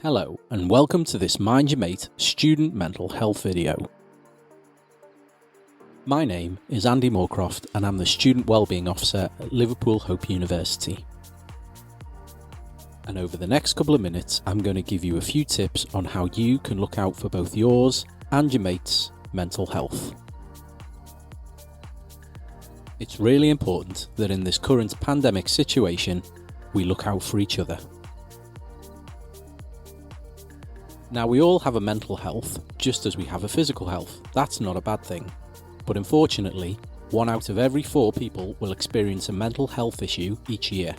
Hello and welcome to this Mind Your Mate student mental health video. My name is Andee Moorcroft and I'm the Student Wellbeing Officer at Liverpool Hope University. And over the next couple of minutes I'm going to give you a few tips on how you can look out for both yours and your mates' mental health. It's really important that in this current pandemic situation we look out for each other. Now, we all have a mental health just as we have a physical health. That's not a bad thing. But unfortunately, 1 out of every 4 people will experience a mental health issue each year.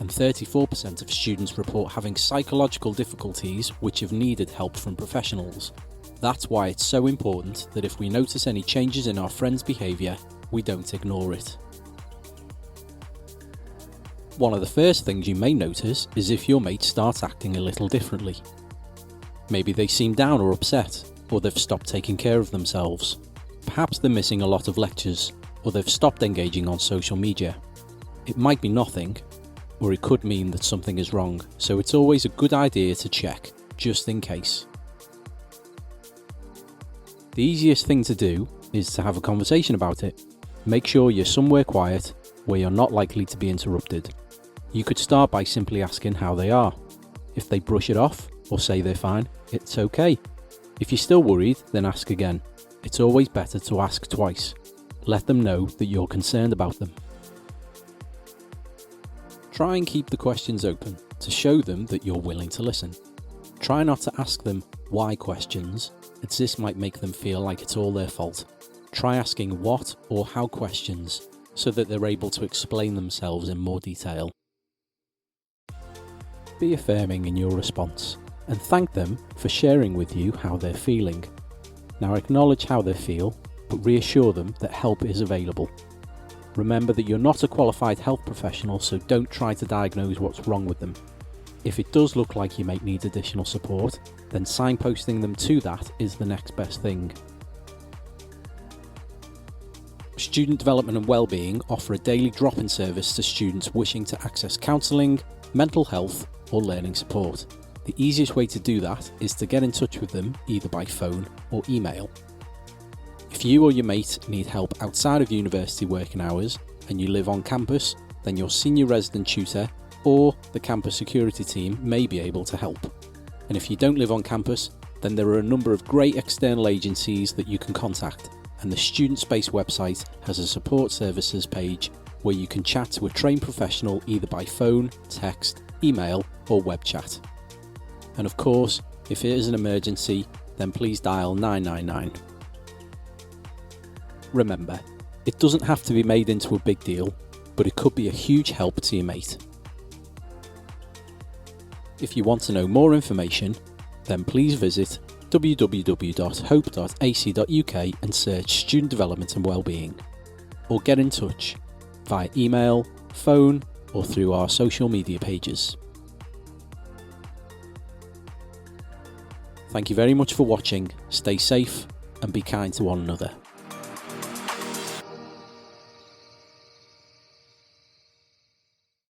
And 34% of students report having psychological difficulties which have needed help from professionals. That's why it's so important that if we notice any changes in our friends' behaviour, we don't ignore it. One of the first things you may notice is if your mate starts acting a little differently. Maybe they seem down or upset, or they've stopped taking care of themselves. Perhaps they're missing a lot of lectures, or they've stopped engaging on social media. It might be nothing, or it could mean that something is wrong, so it's always a good idea to check, just in case. The easiest thing to do is to have a conversation about it. Make sure you're somewhere quiet, where you're not likely to be interrupted. You could start by simply asking how they are. If they brush it off, or say they're fine, it's okay. If you're still worried, then ask again. It's always better to ask twice. Let them know that you're concerned about them. Try and keep the questions open to show them that you're willing to listen. Try not to ask them why questions, as this might make them feel like it's all their fault. Try asking what or how questions so that they're able to explain themselves in more detail. Be affirming in your response and thank them for sharing with you how they're feeling. Now acknowledge how they feel, but reassure them that help is available. Remember that you're not a qualified health professional, so don't try to diagnose what's wrong with them. If it does look like your mate needs additional support, then signposting them to that is the next best thing. Student Development and Wellbeing offer a daily drop-in service to students wishing to access counselling, mental health or learning support. The easiest way to do that is to get in touch with them either by phone or email. If you or your mate need help outside of university working hours and you live on campus, then your senior resident tutor or the campus security team may be able to help. And if you don't live on campus, then there are a number of great external agencies that you can contact, and the Student Space website has a support services page where you can chat to a trained professional either by phone, text, email or web chat. And of course, if it is an emergency, then please dial 999. Remember, it doesn't have to be made into a big deal, but it could be a huge help to your mate. If you want to know more information, then please visit www.hope.ac.uk and search Student Development and Wellbeing, or get in touch via email, phone, or through our social media pages. Thank you very much for watching, stay safe and be kind to one another.